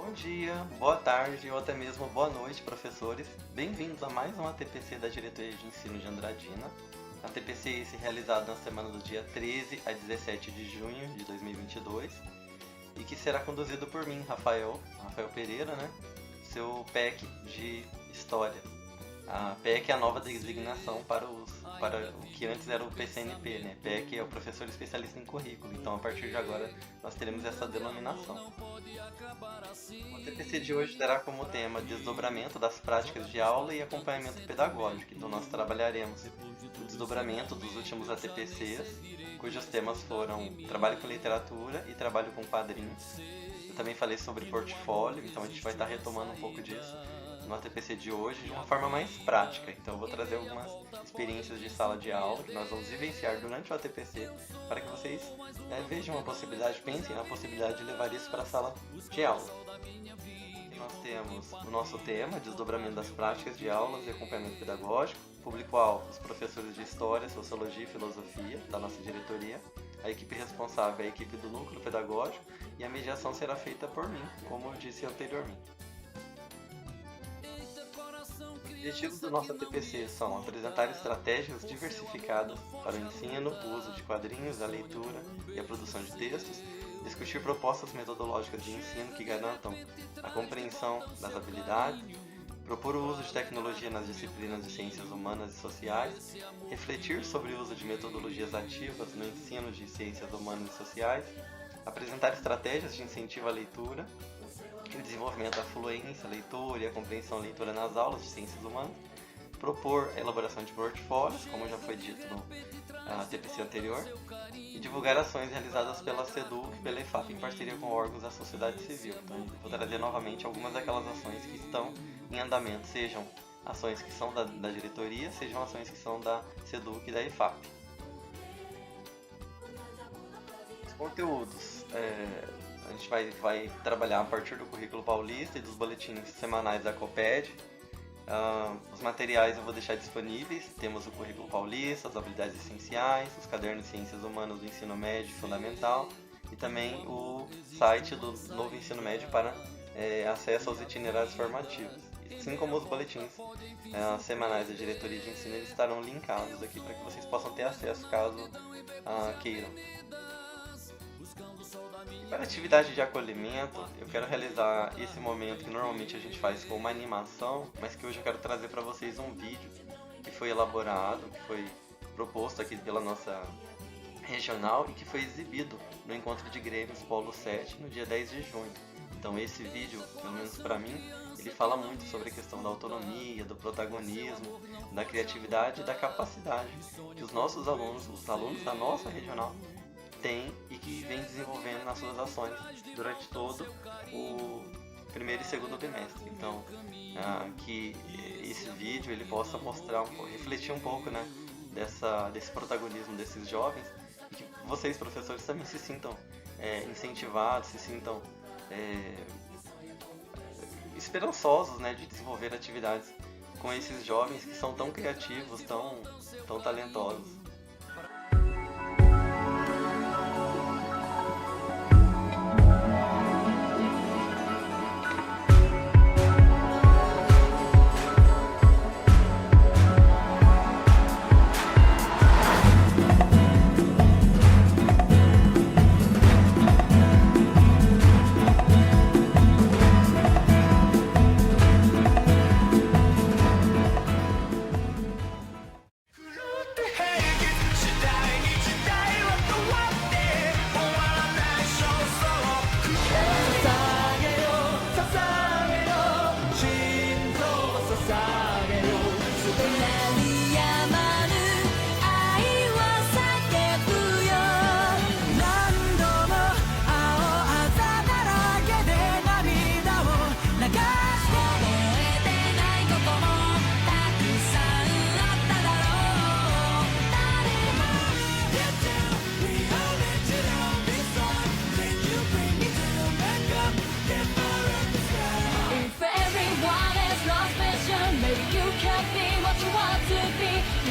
Bom dia, boa tarde ou até mesmo boa noite, professores. Bem-vindos a mais um ATPC da Diretoria de Ensino de Andradina. ATPC esse realizado na semana do dia 13 a 17 de junho de 2022 e que será conduzido por mim, Rafael Pereira, seu PEC de História. A PEC é a nova designação para o que antes era o PCNP, PEC é o Professor Especialista em Currículo, então a partir de agora nós teremos essa denominação. O ATPC de hoje terá como tema desdobramento das práticas de aula e acompanhamento pedagógico, então nós trabalharemos o desdobramento dos últimos ATPCs, cujos temas foram trabalho com literatura e trabalho com quadrinhos. Eu também falei sobre portfólio, então a gente vai estar retomando um pouco disso no ATPC de hoje de uma forma mais prática. Então eu vou trazer algumas experiências de sala de aula que nós vamos vivenciar durante o ATPC para que vocês vejam a possibilidade, pensem na possibilidade de levar isso para a sala de aula. E nós temos o nosso tema, desdobramento das práticas de aulas e acompanhamento pedagógico, público-alvo, os professores de História, Sociologia e Filosofia da nossa diretoria, a equipe responsável é a equipe do núcleo pedagógico e a mediação será feita por mim, como eu disse anteriormente. Os objetivos do nosso ATPC são apresentar estratégias diversificadas para o ensino, o uso de quadrinhos, a leitura e a produção de textos, discutir propostas metodológicas de ensino que garantam a compreensão das habilidades, propor o uso de tecnologia nas disciplinas de ciências humanas e sociais, refletir sobre o uso de metodologias ativas no ensino de ciências humanas e sociais, apresentar estratégias de incentivo à leitura, o desenvolvimento da fluência, leitura e a compreensão leitura nas aulas de ciências humanas, propor a elaboração de portfólios, como já foi dito no ATPC anterior, e divulgar ações realizadas pela SEDUC e pela EFAP, em parceria com órgãos da sociedade civil. Então, eu vou trazer novamente algumas daquelas ações que estão em andamento, sejam ações que são da diretoria, sejam ações que são da SEDUC e da EFAP. Os conteúdos. A gente vai trabalhar a partir do currículo paulista e dos boletins semanais da COPED. Os materiais eu vou deixar disponíveis. Temos o currículo paulista, as habilidades essenciais, os cadernos de ciências humanas do ensino médio fundamental e também o site do novo ensino médio para acesso aos itinerários formativos. Assim como os boletins semanais da diretoria de ensino, eles estarão linkados aqui para que vocês possam ter acesso caso queiram. Para a atividade de acolhimento, eu quero realizar esse momento que normalmente a gente faz com uma animação, mas que hoje eu quero trazer para vocês um vídeo que foi elaborado, que foi proposto aqui pela nossa regional e que foi exibido no Encontro de Grêmios Polo 7 no dia 10 de junho. Então esse vídeo, pelo menos para mim, ele fala muito sobre a questão da autonomia, do protagonismo, da criatividade e da capacidade que os nossos alunos, os alunos da nossa regional, tem e que vem desenvolvendo nas suas ações durante todo o primeiro e segundo bimestre. Então, que esse vídeo ele possa mostrar, refletir um pouco, desse protagonismo desses jovens e que vocês, professores, também se sintam incentivados, se sintam esperançosos, de desenvolver atividades com esses jovens que são tão criativos, tão talentosos.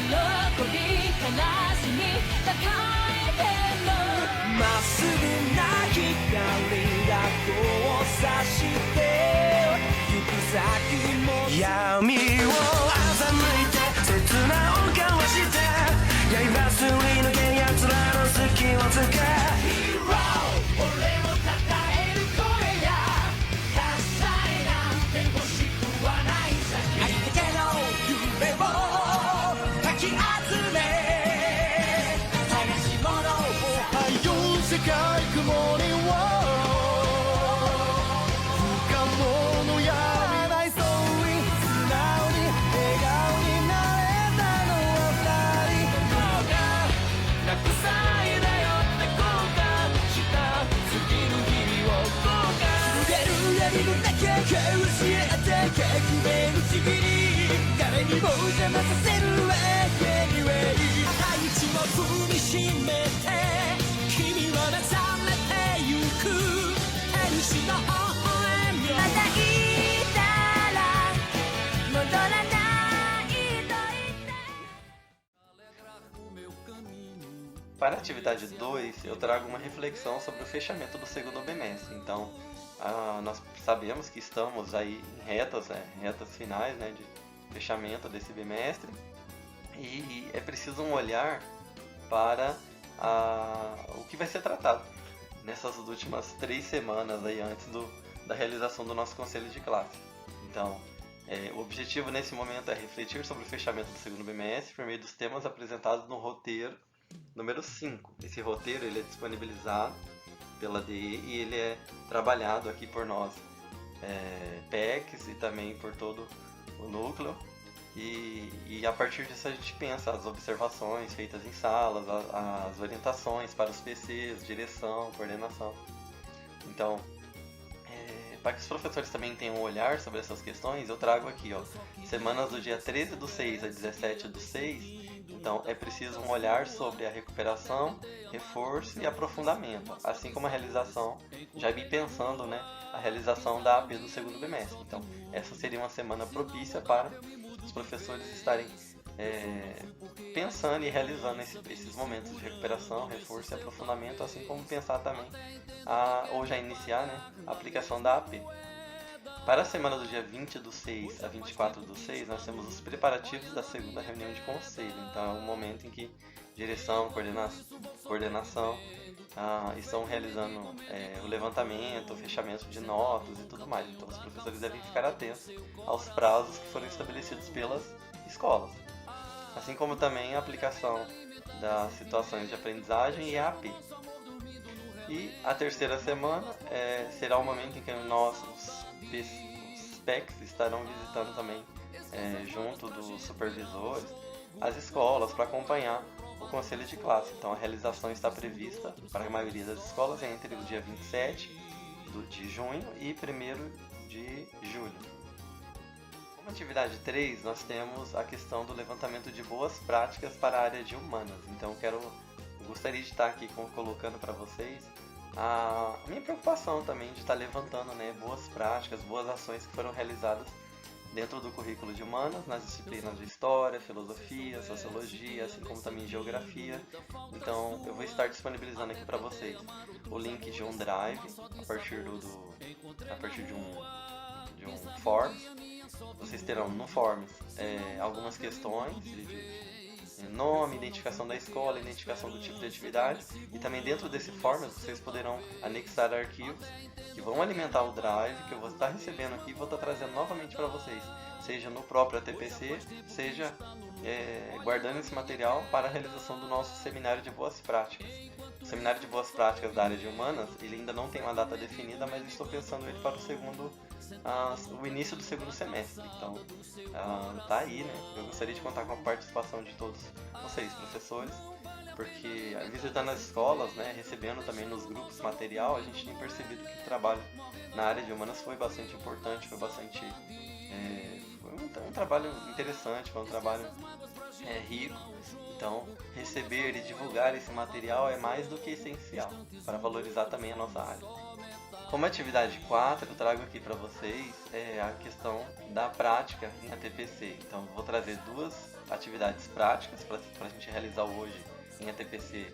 喜び悲しみ抱えてるまっすぐな光がこう差して闇を欺いて切なを交わして刃すり抜け奴らの隙をつけ Hero 俺を称える声や喝采なんて欲しくはないさありったけの夢をかき集め探し物をはいよ世界雲に誰にも邪魔させるわけにはい大地を踏みしめて君は目覚めてゆく天使の微笑みまたいたら戻らないと言って Para a atividade 2, eu trago uma reflexão sobre o fechamento do segundo bimestre. Então, nós sabemos que estamos aí em retas finais, né, de fechamento desse bimestre, e é preciso um olhar para o que vai ser tratado nessas últimas 3 semanas aí antes da realização do nosso conselho de classe. Então, o objetivo nesse momento é refletir sobre o fechamento do segundo bimestre por meio dos temas apresentados no roteiro número 5. Esse roteiro ele é disponibilizado pela DE e ele é trabalhado aqui por nós, PECs, e também por todo o núcleo, e a partir disso a gente pensa as observações feitas em salas, as orientações para os PCs, direção, coordenação. Então, para que os professores também tenham um olhar sobre essas questões, eu trago aqui, semanas do dia 13/6 a 17/6. Então, é preciso um olhar sobre a recuperação, reforço e aprofundamento, assim como a realização, já vi pensando, né, a realização da AP do segundo bimestre. Então, essa seria uma semana propícia para os professores estarem pensando e realizando esses momentos de recuperação, reforço e aprofundamento, assim como pensar também, ou já iniciar, né, a aplicação da AP. Para a semana do dia 20/6 a 24/6, nós temos os preparativos da segunda reunião de conselho. Então, é um momento em que direção, coordenação estão realizando o levantamento, o fechamento de notas e tudo mais. Então, os professores devem ficar atentos aos prazos que foram estabelecidos pelas escolas. Assim como também a aplicação das situações de aprendizagem e a AP. E a terceira semana será o momento em que os PECs estarão visitando também, junto dos supervisores, as escolas para acompanhar o conselho de classe. Então, a realização está prevista para a maioria das escolas entre o dia 27 de junho e 1º de julho. Como atividade 3, nós temos a questão do levantamento de boas práticas para a área de humanas. Então, eu gostaria de estar aqui colocando para vocês a minha preocupação também de estar levantando, né, boas práticas, boas ações que foram realizadas dentro do currículo de humanas, nas disciplinas de História, Filosofia, Sociologia, assim como também Geografia. Então, eu vou estar disponibilizando aqui para vocês o link de um drive a partir de um Forms. Vocês terão no Forms algumas questões de nome, identificação da escola, identificação do tipo de atividade, e também dentro desse Forms vocês poderão anexar arquivos que vão alimentar o Drive, que eu vou estar recebendo aqui e vou estar trazendo novamente para vocês, seja no próprio ATPC, seja guardando esse material para a realização do nosso Seminário de Boas Práticas. O Seminário de Boas Práticas da área de Humanas, ele ainda não tem uma data definida, mas estou pensando ele para o início do segundo semestre. Então, tá aí, né? Eu gostaria de contar com a participação de todos vocês, professores, porque visitando as escolas, né, recebendo também nos grupos material, a gente tem percebido que o trabalho na área de Humanas foi bastante importante, foi um trabalho interessante, foi um trabalho rico. Então, receber e divulgar esse material é mais do que essencial para valorizar também a nossa área. Como atividade 4, eu trago aqui para vocês a questão da prática em ATPC. Então, vou trazer 2 atividades práticas para a gente realizar hoje em ATPC,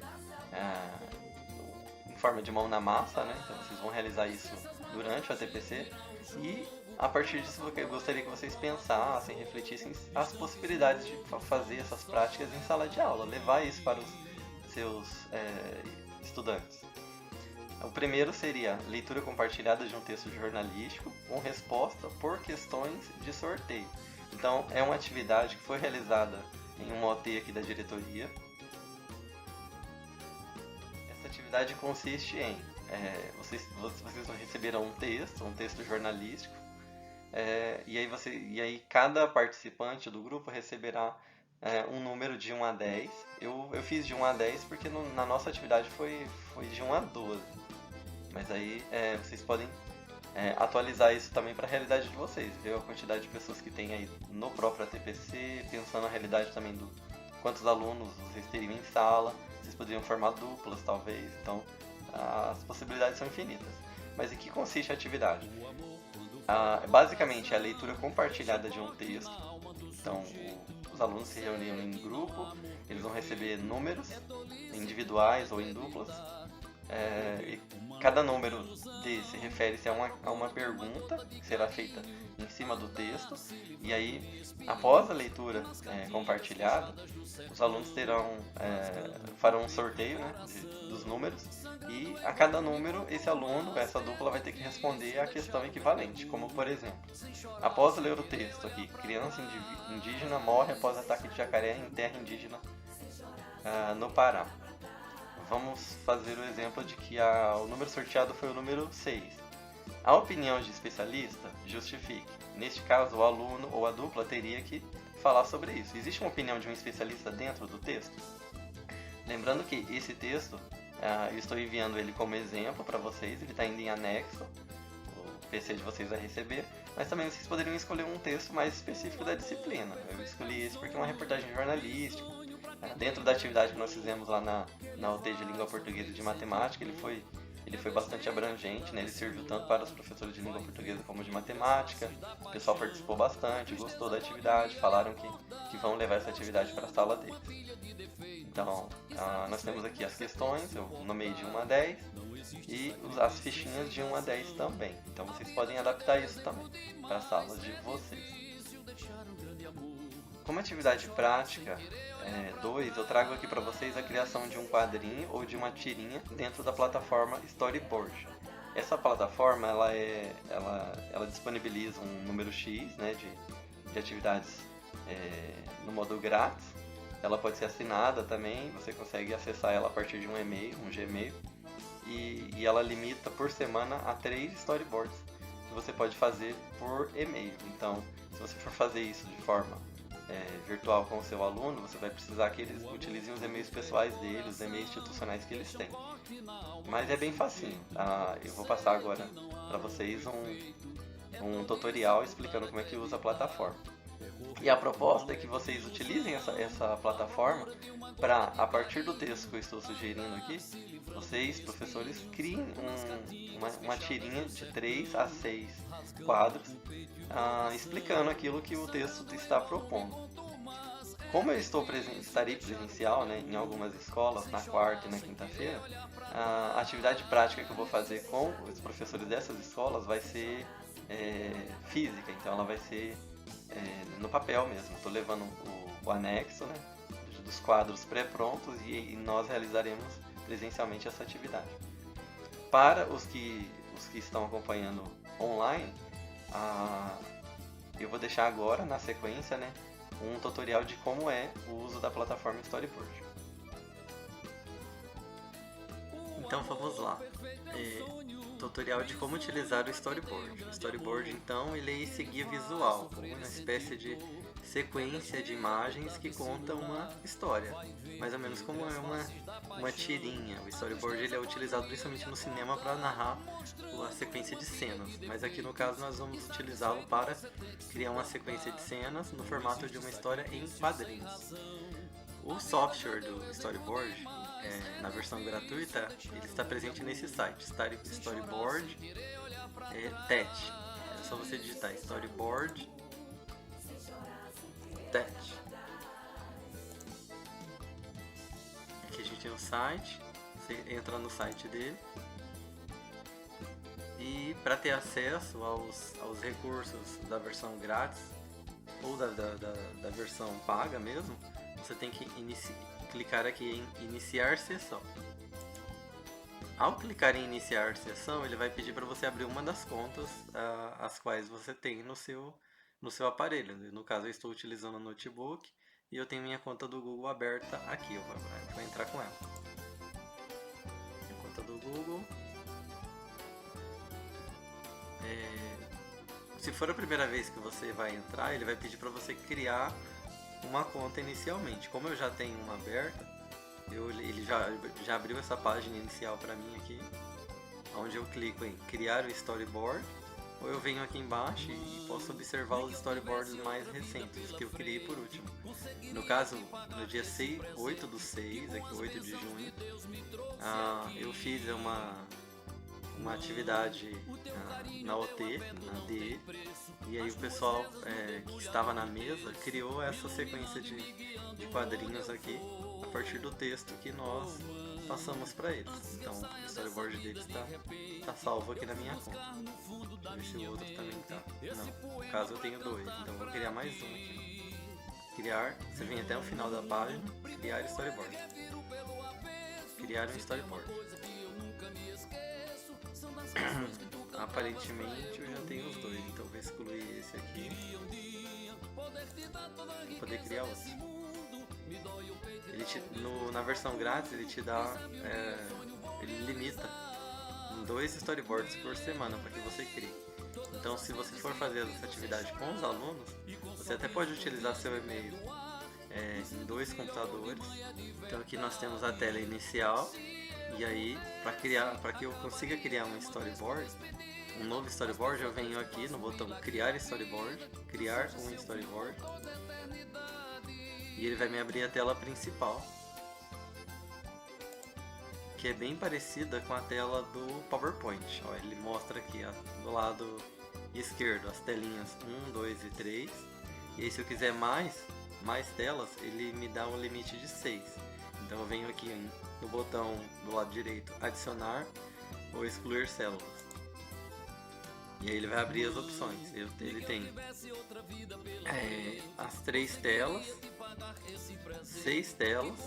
em forma de mão na massa, né? Então vocês vão realizar isso durante o ATPC. E a partir disso eu gostaria que vocês pensassem, refletissem as possibilidades de fazer essas práticas em sala de aula, levar isso para os seus estudantes. O primeiro seria leitura compartilhada de um texto jornalístico com resposta por questões de sorteio. Então, é uma atividade que foi realizada em uma OT aqui da diretoria. Essa atividade consiste em vocês receberão um texto jornalístico, e aí cada participante do grupo receberá um número de 1 a 10. Eu fiz de 1 a 10 porque na nossa atividade foi de 1 a 12. Mas aí vocês podem atualizar isso também para a realidade de vocês, ver a quantidade de pessoas que tem aí no próprio ATPC, pensando na realidade também do quantos alunos vocês teriam em sala, vocês poderiam formar duplas talvez, então as possibilidades são infinitas. Mas em que consiste a atividade? Basicamente é a leitura compartilhada de um texto. Então os alunos se reuniram em grupo, eles vão receber números individuais ou em duplas. E cada número desse refere-se a uma pergunta que será feita em cima do texto, e aí após a leitura compartilhada, os alunos farão um sorteio, né, dos números, e a cada número essa dupla vai ter que responder a questão equivalente, como por exemplo, após ler o texto aqui, criança indígena morre após ataque de jacaré em terra indígena no Pará. Vamos fazer o exemplo de que o número sorteado foi o número 6. A opinião de especialista justifique. Neste caso, o aluno ou a dupla teria que falar sobre isso. Existe uma opinião de um especialista dentro do texto? Lembrando que esse texto, eu estou enviando ele como exemplo para vocês, ele está indo em anexo, o PC de vocês vai receber, mas também vocês poderiam escolher um texto mais específico da disciplina. Eu escolhi esse porque é uma reportagem jornalística. Dentro da atividade que nós fizemos lá na UT de Língua Portuguesa e de Matemática, ele foi bastante abrangente, né? Ele serviu tanto para os professores de Língua Portuguesa como de Matemática. O pessoal participou bastante, gostou da atividade, falaram que vão levar essa atividade para a sala deles. Então, nós temos aqui as questões, eu nomeei de 1 a 10, e as fichinhas de 1 a 10 também. Então vocês podem adaptar isso também para a sala de vocês. Como atividade prática 2, eu trago aqui para vocês a criação de um quadrinho ou de uma tirinha dentro da plataforma Storyboard. Essa plataforma ela disponibiliza um número X, né, de atividades no modo grátis. Ela pode ser assinada também, você consegue acessar ela a partir de um e-mail, um Gmail, e ela limita por semana a 3 storyboards que você pode fazer por e-mail. Então, se você for fazer isso de forma virtual com o seu aluno, você vai precisar que eles utilizem os e-mails pessoais deles, os e-mails institucionais que eles têm. Mas é bem facinho. Eu vou passar agora para vocês um tutorial explicando como é que usa a plataforma. E a proposta é que vocês utilizem essa plataforma para, a partir do texto que eu estou sugerindo aqui, vocês, professores, criem uma tirinha de 3 a 6 quadros explicando aquilo que o texto está propondo. Como eu estarei presencial, né, em algumas escolas, na quarta e na quinta-feira, a atividade prática que eu vou fazer com os professores dessas escolas vai ser física, então ela vai ser no papel mesmo. Estou levando o anexo, né, dos quadros pré-prontos e nós realizaremos presencialmente essa atividade. Para os que estão acompanhando online, eu vou deixar agora, na sequência, né, um tutorial de como é o uso da plataforma Storyboard. Então vamos lá. Tutorial de como utilizar o Storyboard. O Storyboard, então, ele é esse guia visual, uma espécie de sequência de imagens que conta uma história, mais ou menos como uma tirinha. O Storyboard ele é utilizado principalmente no cinema para narrar a sequência de cenas, mas aqui no caso nós vamos utilizá-lo para criar uma sequência de cenas no formato de uma história em quadrinhos. O software do Storyboard, na versão gratuita, ele está presente nesse site, Storyboard TET. É só você digitar Storyboard TET. Aqui a gente tem o site Você entra no site dele e para ter acesso aos recursos da versão grátis ou da versão paga mesmo, você tem que clicar aqui em iniciar sessão. Ao clicar em iniciar sessão, ele vai pedir para você abrir uma das contas as quais você tem no seu aparelho. No caso, eu estou utilizando o notebook e eu tenho minha conta do Google aberta aqui. Eu vou entrar com ela. Minha conta do Google. Se for a primeira vez que você vai entrar, ele vai pedir para você criar uma conta inicialmente. Como eu já tenho uma aberta, ele já abriu essa página inicial para mim aqui, onde eu clico em criar o storyboard, ou eu venho aqui embaixo e posso observar os storyboards mais recentes que eu criei por último. No caso, no dia 8 do 6, aqui 8 de junho, eu fiz uma atividade na OT, na DE, e aí o pessoal que estava na mesa criou essa sequência de quadrinhos aqui a partir do texto que nós passamos para eles. Então o storyboard deles está salvo aqui na minha conta. Deixa eu ver se o outro também tá. Não, no caso eu tenho dois, então eu vou criar mais um aqui. Criar, você vem até o final da página, criar storyboard. Criar um storyboard. Aparentemente eu já tenho os dois, então vou excluir esse aqui para poder criar outro. Na versão grátis ele te dá, ele limita em 2 storyboards por semana para que você crie. Então se você for fazer essa atividade com os alunos, você até pode utilizar seu e-mail em 2 computadores. Então aqui nós temos a tela inicial. E aí, para que eu consiga criar um storyboard, um novo storyboard, eu venho aqui no botão criar storyboard, criar um storyboard, e ele vai me abrir a tela principal, que é bem parecida com a tela do PowerPoint. Ó, ele mostra aqui do lado esquerdo as telinhas 1, 2 e 3, e aí se eu quiser mais telas, ele me dá um limite de 6. Então eu venho aqui no botão do lado direito, adicionar ou excluir células. E aí ele vai abrir as opções. Ele tem as 3 telas, 6 telas,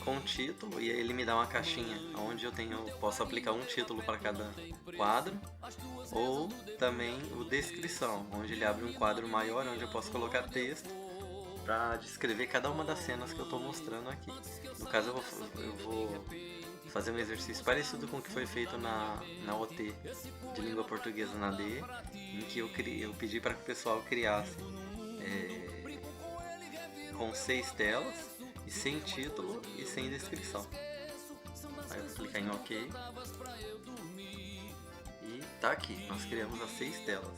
com título, e aí ele me dá uma caixinha onde eu posso aplicar um título para cada quadro, ou também o descrição, onde ele abre um quadro maior onde eu posso colocar texto para descrever cada uma das cenas que eu estou mostrando aqui. No caso eu vou fazer um exercício parecido com o que foi feito na OT de língua portuguesa na D, em que eu pedi para que o pessoal criasse com 6 telas e sem título e sem descrição. Aí eu vou clicar em OK e tá aqui, nós criamos as 6 telas.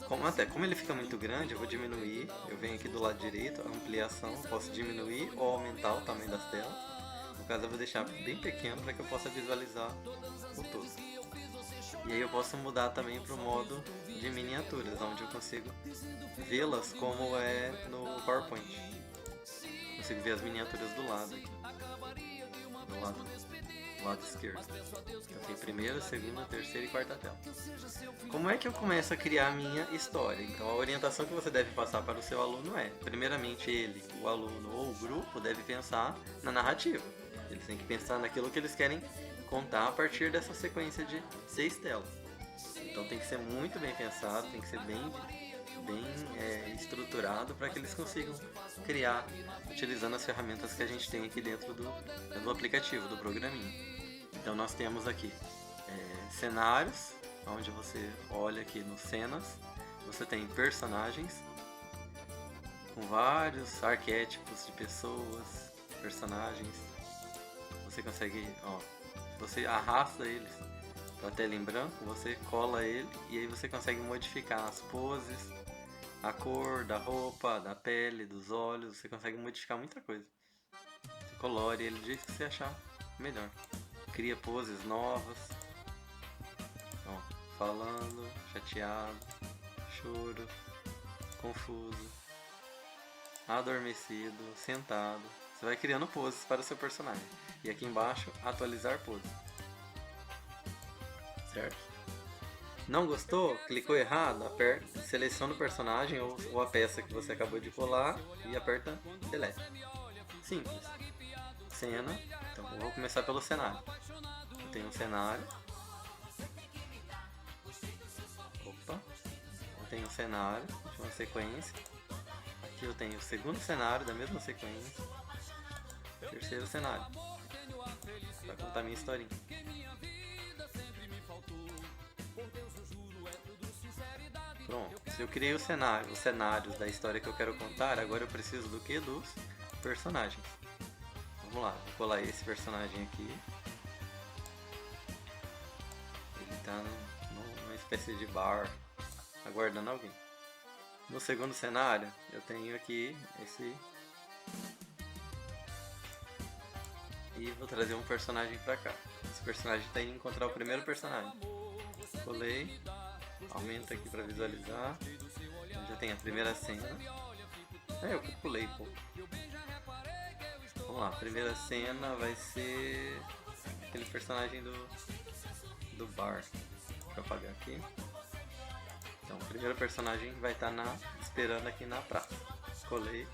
Como ele fica muito grande, eu vou diminuir. Eu venho aqui do lado direito, ampliação, posso diminuir ou aumentar o tamanho das telas. No caso eu vou deixar bem pequeno para que eu possa visualizar o todo. E aí eu posso mudar também para o modo de miniaturas, onde eu consigo vê-las como é no PowerPoint. Consigo ver as miniaturas do lado aqui. Do lado esquerdo. Então tem primeira, segunda, terceira e quarta tela. Como é que eu começo a criar a minha história? Então a orientação que você deve passar para o seu aluno é, primeiramente ele, o aluno ou o grupo deve pensar na narrativa. Eles têm que pensar naquilo que eles querem contar a partir dessa sequência de 6 telas. Então tem que ser muito bem pensado, tem que ser bem estruturado para que eles consigam criar utilizando as ferramentas que a gente tem aqui dentro do aplicativo, do programinha. Então nós temos aqui cenários, onde você olha aqui nos cenas, você tem personagens com vários arquétipos de pessoas, personagens. Você consegue, você arrasta eles para a tela em branco, você cola ele e aí você consegue modificar as poses, a cor da roupa, da pele, dos olhos, você consegue modificar muita coisa. Você colore ele do jeito que você achar melhor. Cria poses novas. Falando, chateado, choro, confuso, adormecido, sentado. Você vai criando poses para o seu personagem. E aqui embaixo, atualizar pose. Certo? Não gostou? Clicou errado? Aperta, seleciona o personagem ou a peça que você acabou de colar e aperta Delete. Simples. Cena. Então eu vou começar pelo cenário. Eu tenho um cenário. Opa. Eu tenho um cenário de uma sequência. Aqui eu tenho o segundo cenário da mesma sequência. Terceiro cenário. Vai contar minha historinha. Pronto. Se eu criei os cenários da história que eu quero contar, agora eu preciso do que? Dos personagens. Vamos lá, vou colar esse personagem aqui. Ele tá numa espécie de bar, aguardando alguém. No segundo cenário, eu tenho aqui esse... E vou trazer um personagem pra cá. Esse personagem tá indo encontrar o primeiro personagem. Colei, aumenta aqui pra visualizar. Já tem a primeira cena. Eu pulei, pô. Vamos lá, a primeira cena vai ser aquele personagem do bar. Deixa eu apagar aqui. Então, o primeiro personagem vai estar esperando aqui na praça. Colei.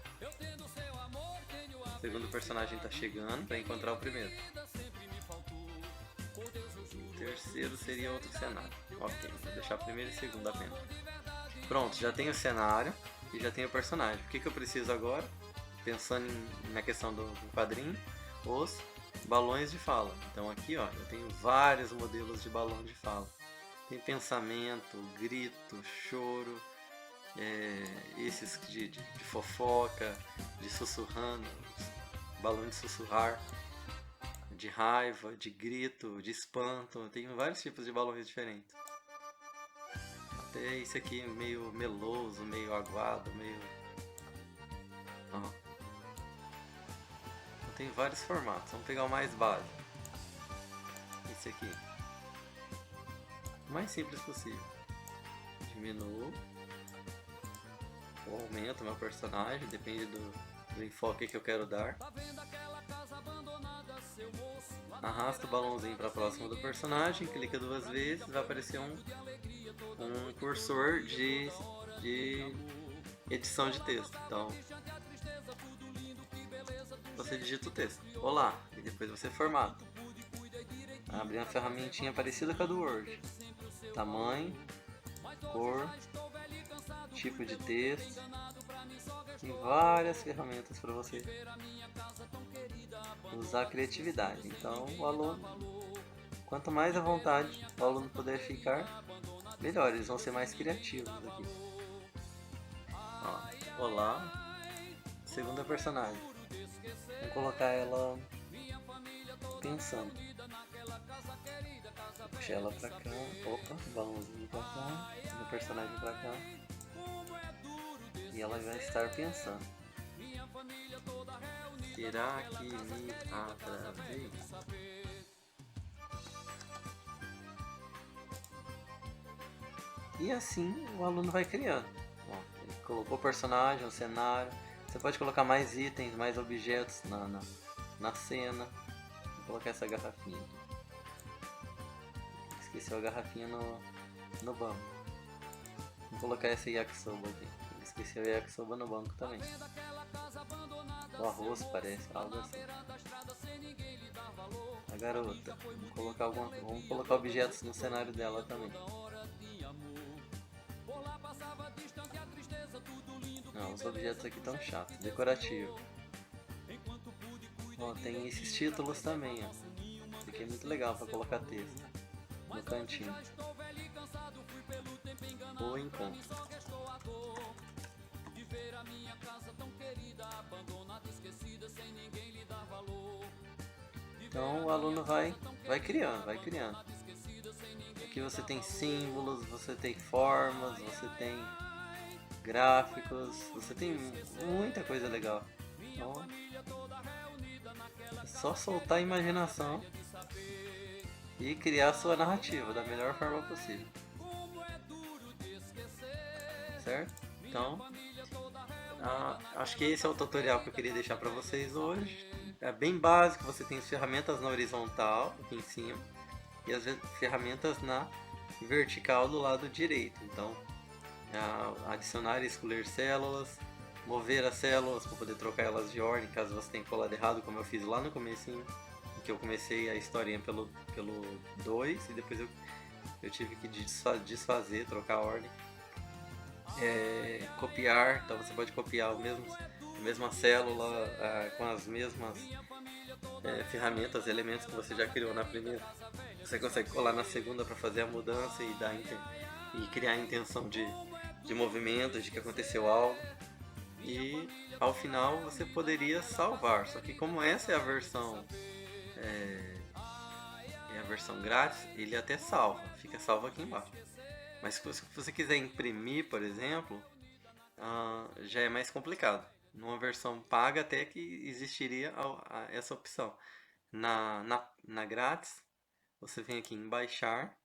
O segundo personagem está chegando para encontrar o primeiro. O terceiro seria outro cenário. Ok, vou deixar primeiro e segundo apenas. Pronto, já tem o cenário e já tem o personagem. O que eu preciso agora? Pensando na questão do quadrinho, os balões de fala. Então aqui ó, eu tenho vários modelos de balão de fala. Tem pensamento, grito, choro, esses de fofoca, de sussurrando, balão de sussurrar, de raiva, de grito, de espanto. Eu tenho vários tipos de balões diferentes. Até esse aqui meio meloso, meio aguado, meio... Tem vários formatos, vamos pegar o mais básico. Esse aqui. O mais simples possível. Diminuo. Ou aumento meu personagem, depende do enfoque que eu quero dar. Arrasta o balãozinho para próximo do personagem, clica duas vezes, vai aparecer um cursor de edição de texto. Então, você digita o texto, olá, e depois você formata. Abre uma ferramentinha parecida com a do Word. Tamanho, cor, tipo de texto. Tem várias ferramentas para você usar a criatividade. Então, o aluno, quanto mais à vontade o aluno puder ficar, melhor, eles vão ser mais criativos aqui. Ó, olá, segunda personagem. Vou colocar ela pensando. Vou puxar ela pra cá. Opa, balãozinho pra cá. Meu personagem pra cá. E ela vai estar pensando. Será que me atrasei? E assim o aluno vai criando. Bom, ele colocou o personagem, o cenário. Você pode colocar mais itens, mais objetos na cena. Vou colocar essa garrafinha aqui. Esqueceu a garrafinha no banco. Vou colocar essa yakisoba aqui. Esqueceu a yakisoba no banco também. O arroz parece, algo assim. A garota. Vamos colocar objetos no cenário dela também. Não, os objetos aqui estão chatos. Decorativo. Ó, tem esses títulos também, ó. Esse aqui é muito legal para colocar texto no cantinho. O encontro. Então o aluno vai criando, vai criando. Aqui você tem símbolos, você tem formas, você tem gráficos, você tem muita coisa legal. Então, é só soltar a imaginação e criar a sua narrativa da melhor forma possível. Certo? Então, Acho que esse é o tutorial que eu queria deixar para vocês hoje. É bem básico, você tem as ferramentas na horizontal, aqui em cima, e as ferramentas na vertical do lado direito. Então, adicionar e excluir células, mover as células para poder trocar elas de ordem, caso você tenha colado errado, como eu fiz lá no comecinho, que eu comecei a historinha pelo 2 e depois eu tive que desfazer, trocar a ordem. Copiar, então você pode copiar a mesma célula com as mesmas ferramentas, elementos que você já criou na primeira. Você consegue colar na segunda para fazer a mudança e criar a intenção de movimento, de que aconteceu algo. E ao final você poderia salvar, só que como essa é a versão grátis, ele até salva, fica salvo aqui embaixo. Mas se você quiser imprimir, por exemplo, já é mais complicado. Numa versão paga até que existiria essa opção. Na grátis, você vem aqui em baixar,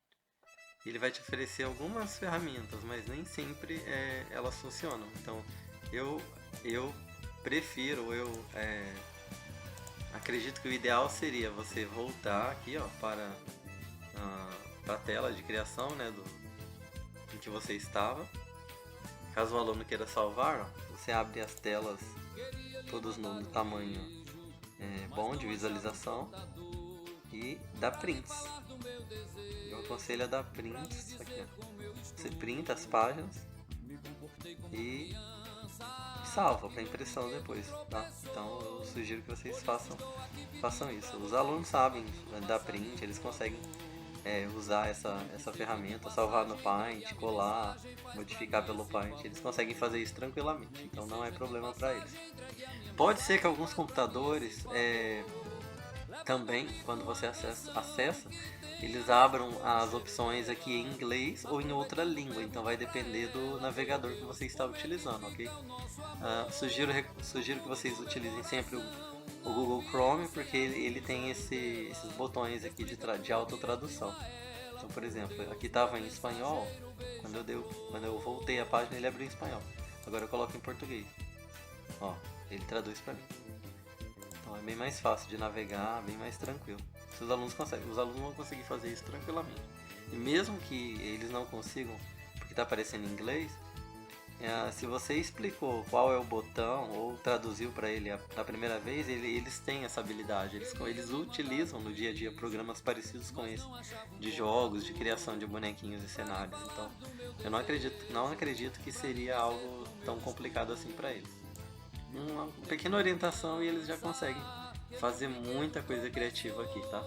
ele vai te oferecer algumas ferramentas, mas nem sempre elas funcionam. Então eu prefiro, acredito que o ideal seria você voltar aqui para a tela de criação, né, em que você estava. Caso o aluno queira salvar, você abre as telas todas no tamanho bom de visualização e dá prints. Eu aconselho a dar prints aqui, Você printa as páginas e salva para impressão depois, tá? Então eu sugiro que vocês façam isso. Os alunos sabem dar print, eles conseguem usar essa ferramenta, salvar no Paint, colar, modificar pelo Paint, eles conseguem fazer isso tranquilamente, então não é problema para eles. Pode ser que alguns computadores também, quando você acessa, eles abram as opções aqui em inglês ou em outra língua, então vai depender do navegador que você está utilizando, ok? Sugiro que vocês utilizem sempre o Google Chrome, porque ele tem esses botões aqui de autotradução. Então, por exemplo, aqui estava em espanhol, quando eu voltei a página ele abriu em espanhol. Agora eu coloco em português. Ó, ele traduz para mim. Então é bem mais fácil de navegar, bem mais tranquilo. Os alunos vão conseguir fazer isso tranquilamente. E mesmo que eles não consigam, porque está aparecendo em inglês, se você explicou qual é o botão ou traduziu para ele da primeira vez, eles têm essa habilidade. Eles utilizam no dia a dia programas parecidos com esse, de jogos, de criação de bonequinhos e cenários. Então, eu não acredito que seria algo tão complicado assim para eles. Uma pequena orientação e eles já conseguem fazer muita coisa criativa aqui, tá?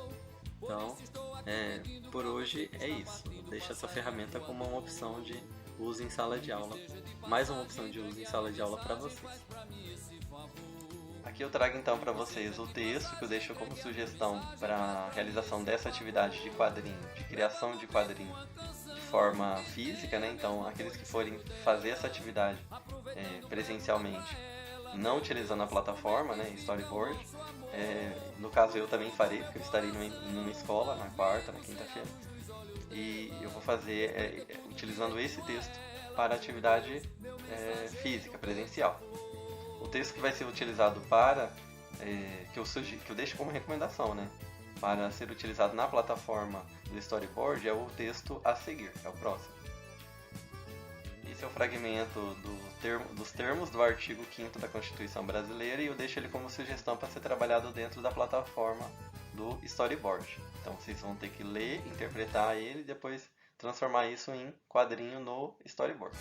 Então, por hoje é isso. Deixa essa ferramenta como uma opção de uso em sala de aula. Mais uma opção de uso em sala de aula para vocês. Aqui eu trago então para vocês o texto que eu deixo como sugestão para a realização dessa atividade de quadrinho, de criação de quadrinho de forma física, né? Então, aqueles que forem fazer essa atividade presencialmente, não utilizando a plataforma, né, Storyboard, no caso eu também farei, porque eu estarei numa escola na quarta, na quinta-feira, e eu vou fazer utilizando esse texto para atividade física, presencial. O texto que vai ser utilizado que eu deixo como recomendação, né, para ser utilizado na plataforma do Storyboard é o texto a seguir, é o próximo. Esse é o fragmento dos termos do artigo 5º da Constituição Brasileira e eu deixo ele como sugestão para ser trabalhado dentro da plataforma do Storyboard. Então vocês vão ter que ler, interpretar ele e depois transformar isso em quadrinho no Storyboard.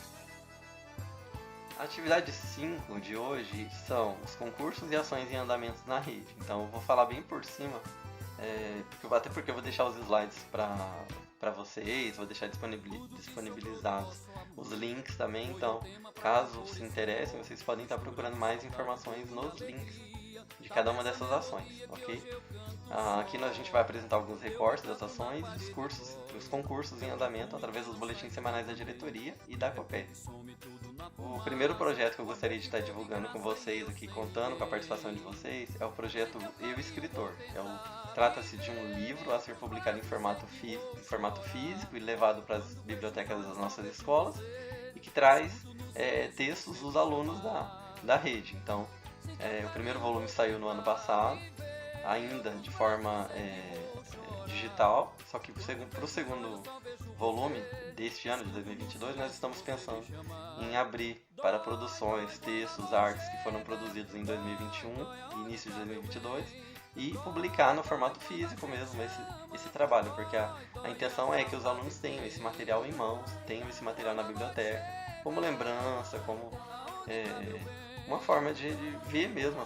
A atividade 5 de hoje são os concursos e ações em andamento na rede. Então eu vou falar bem por cima, até porque eu vou deixar os slides para vocês, vou deixar disponibilizados os links também, então caso se interessem, vocês podem estar procurando mais informações nos links de cada uma dessas ações, ok? Aqui a gente vai apresentar alguns recortes das ações, os concursos em andamento através dos boletins semanais da diretoria e da COPED. O primeiro projeto que eu gostaria de estar divulgando com vocês aqui, contando com a participação de vocês, é o projeto Eu Escritor. Trata-se de um livro a ser publicado em formato físico e levado para as bibliotecas das nossas escolas e que traz textos dos alunos da rede. Então, o primeiro volume saiu no ano passado, ainda de forma digital, só que para o segundo volume deste ano, de 2022, nós estamos pensando em abrir para produções, textos, artes que foram produzidos em 2021 e início de 2022 e publicar no formato físico mesmo esse trabalho, porque a intenção é que os alunos tenham esse material em mãos, tenham esse material na biblioteca, como lembrança, como uma forma de ver mesmo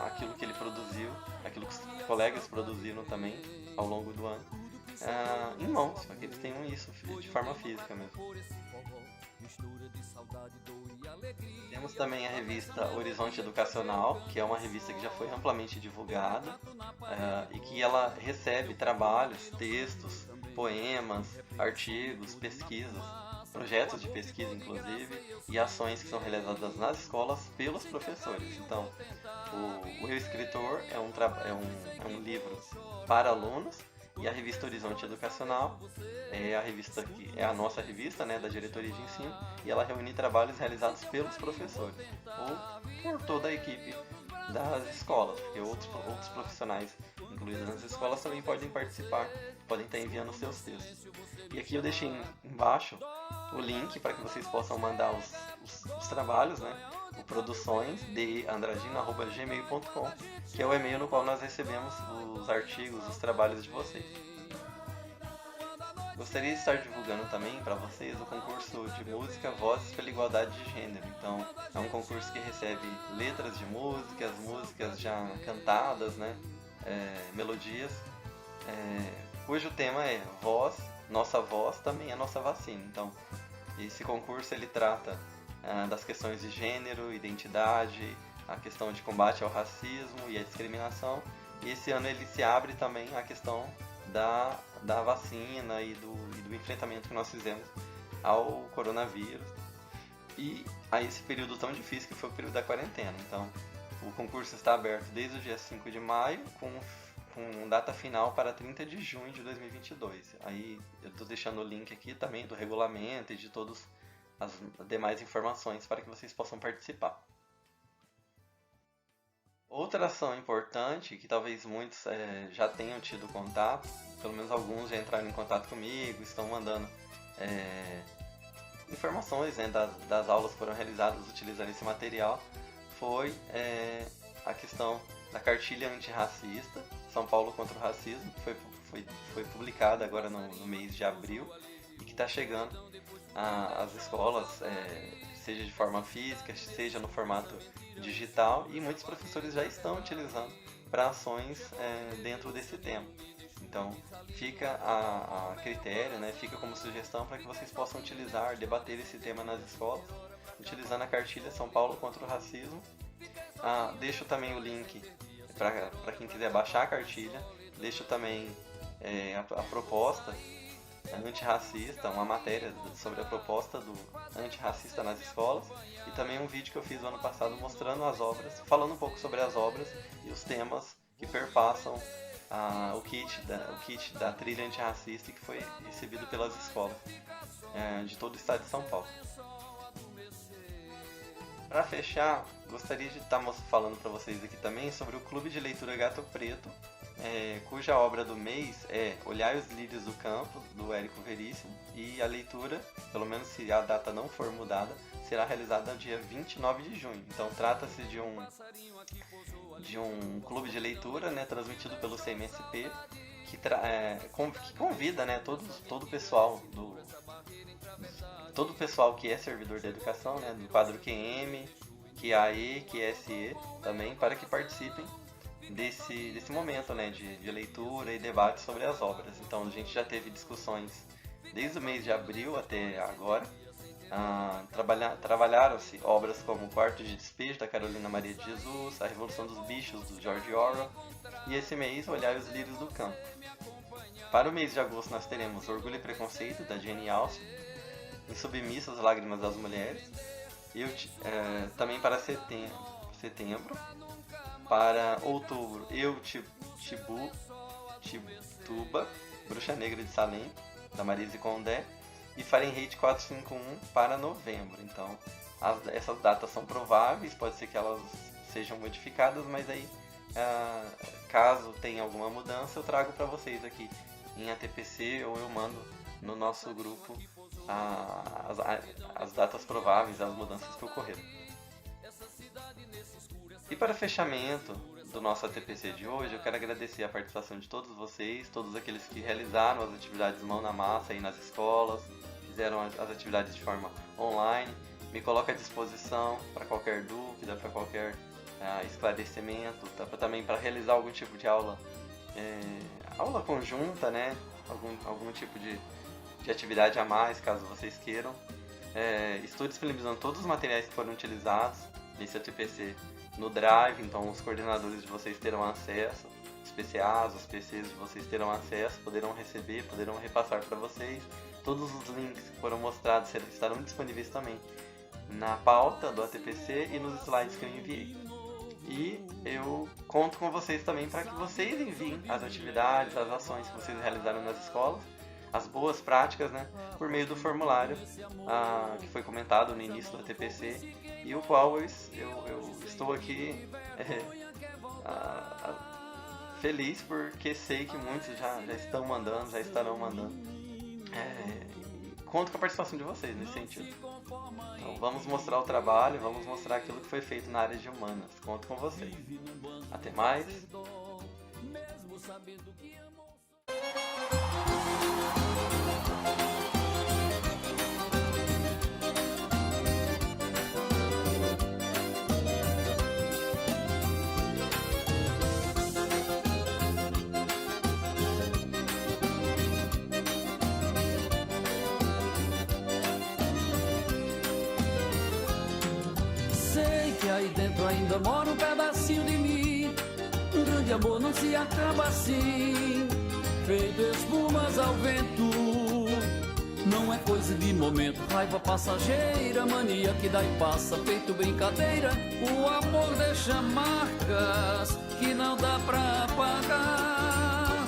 aquilo que ele produziu, aquilo que os colegas produziram também ao longo do ano, em mãos, para que eles tenham isso de forma física mesmo. Temos também a revista Horizonte Educacional, que é uma revista que já foi amplamente divulgada e que ela recebe trabalhos, textos, poemas, artigos, pesquisas, projetos de pesquisa inclusive, e ações que são realizadas nas escolas pelos professores. Então, o Eu Escritor é um livro para alunos, e a revista Horizonte Educacional é a nossa revista, né, da diretoria de ensino, e ela reúne trabalhos realizados pelos professores ou por toda a equipe das escolas, porque outros profissionais incluídos nas escolas também podem participar, podem estar enviando seus textos. E aqui eu deixei embaixo o link para que vocês possam mandar os trabalhos, né? O produções@gmail.com, que é o e-mail no qual nós recebemos os artigos, os trabalhos de vocês. Gostaria de estar divulgando também para vocês o concurso de música Vozes pela Igualdade de Gênero. Então, é um concurso que recebe letras de músicas já cantadas, né? Melodias, cujo tema é voz, nossa voz também é nossa vacina. Então, esse concurso ele trata das questões de gênero, identidade, a questão de combate ao racismo e à discriminação. E esse ano ele se abre também à questão da vacina e do enfrentamento que nós fizemos ao coronavírus e a esse período tão difícil que foi o período da quarentena. Então, o concurso está aberto desde o dia 5 de maio, com data final para 30 de junho de 2022. Aí eu estou deixando o link aqui também do regulamento e de todas as demais informações para que vocês possam participar. Outra ação importante, que talvez muitos já tenham tido contato, pelo menos alguns já entraram em contato comigo, estão mandando informações, né, das aulas que foram realizadas utilizando esse material, foi a questão da cartilha antirracista, São Paulo contra o Racismo, que foi publicada agora no mês de abril e que está chegando às escolas, seja de forma física, seja no formato digital, e muitos professores já estão utilizando para ações dentro desse tema. Então, fica a critério, né, fica como sugestão para que vocês possam utilizar, debater esse tema nas escolas, utilizando a cartilha São Paulo contra o Racismo. Deixo também o link para quem quiser baixar a cartilha, deixo também a proposta antirracista, uma matéria sobre a proposta do antirracista nas escolas, e também um vídeo que eu fiz no ano passado mostrando as obras, falando um pouco sobre as obras e os temas que perpassam o kit da trilha antirracista que foi recebido pelas escolas de todo o estado de São Paulo. Para fechar, gostaria de estar falando para vocês aqui também sobre o Clube de Leitura Gato Preto, cuja obra do mês é Olhai os Lírios do Campo, do Érico Veríssimo, e a leitura, pelo menos se a data não for mudada, será realizada no dia 29 de junho. Então trata-se de um clube de leitura, né, transmitido pelo CMSP, que convida, né, todo o pessoal que é servidor da educação, né, do quadro QM, QAE, QSE também, para que participem desse momento, né, de leitura e debate sobre as obras. Então a gente já teve discussões desde o mês de abril até agora. Trabalharam-se obras como O Quarto de Despejo, da Carolina Maria de Jesus, A Revolução dos Bichos, do George Orwell, e esse mês Olhai os Lírios do Campo. Para o mês de agosto nós teremos Orgulho e Preconceito, da Jane Austen, Insubmissas, Lágrimas das Mulheres, também para setembro. Para outubro, Tituba, Bruxa Negra de Salem, da Marise Condé, e Fahrenheit 451 para novembro. Então, essas datas são prováveis, pode ser que elas sejam modificadas, mas aí caso tenha alguma mudança eu trago para vocês aqui em ATPC, ou eu mando no nosso grupo as datas prováveis, as mudanças que ocorreram. E para fechamento do nosso ATPC de hoje, eu quero agradecer a participação de todos vocês, todos aqueles que realizaram as atividades mão na massa aí nas escolas, fizeram as atividades de forma online. Me coloco à disposição para qualquer dúvida, para qualquer esclarecimento, também para realizar algum tipo de aula conjunta, né? Algum tipo de atividade a mais, caso vocês queiram. Estou disponibilizando todos os materiais que foram utilizados nesse ATPC no Drive, então os coordenadores de vocês terão acesso, os PCAs, os PCs de vocês terão acesso, poderão receber, poderão repassar para vocês. Todos os links que foram mostrados estarão disponíveis também na pauta do ATPC e nos slides que eu enviei. E eu conto com vocês também para que vocês enviem as atividades, as ações que vocês realizaram nas escolas, as boas práticas, né, por meio do formulário que foi comentado no início do ATPC, e o qual eu estou aqui feliz, porque sei que muitos já estão mandando, já estarão mandando. Conto com a participação de vocês nesse sentido. Então vamos mostrar o trabalho, vamos mostrar aquilo que foi feito na área de humanas. Conto com vocês. Até mais. Aí dentro ainda mora um pedacinho de mim. Um grande amor não se acaba assim, feito espumas ao vento. Não é coisa de momento, raiva passageira, mania que dá e passa, feito brincadeira. O amor deixa marcas que não dá pra apagar.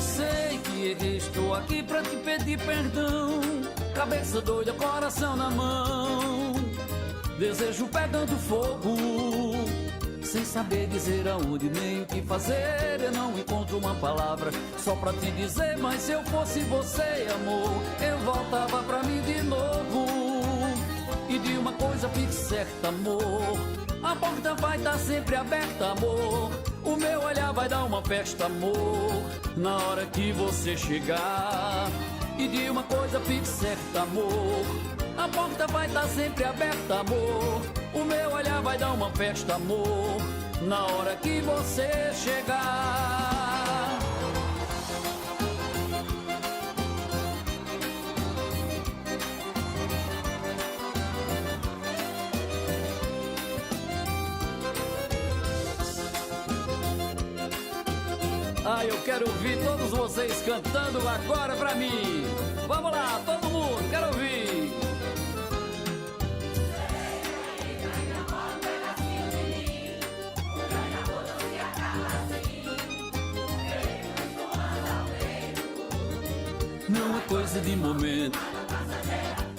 Sei que errei, estou aqui pra te pedir perdão. Cabeça doida, coração na mão, desejo pegando fogo, sem saber dizer aonde nem o que fazer. Eu não encontro uma palavra só pra te dizer, mas se eu fosse você, amor, eu voltava pra mim de novo. E de uma coisa fique certa, amor, a porta vai estar sempre aberta, amor. O meu olhar vai dar uma festa, amor, na hora que você chegar. E de uma coisa fique certa, amor, a porta vai estar sempre aberta, amor. O meu olhar vai dar uma festa, amor, na hora que você chegar. Eu quero ouvir todos vocês cantando agora pra mim. Vamos lá, todo mundo, quero ouvir. Não é coisa de momento,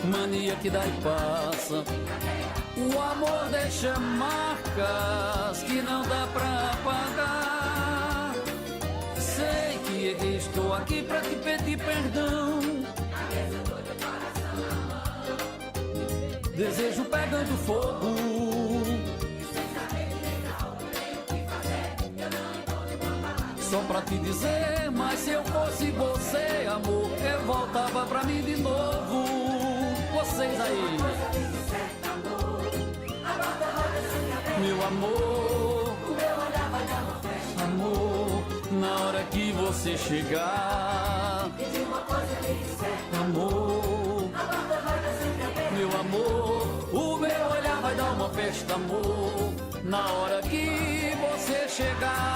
mania que dá e passa. O amor deixa marcas que não dá pra apagar. Sei que errei, estou aqui pra te pedir perdão. Desejo pegando fogo, só pra te dizer, mas se eu fosse você, amor, eu voltava pra mim de novo. Vocês aí, meu amor, amor, na hora que você chegar, amor, meu amor, o meu olhar vai dar uma festa, amor, na hora que você chegar.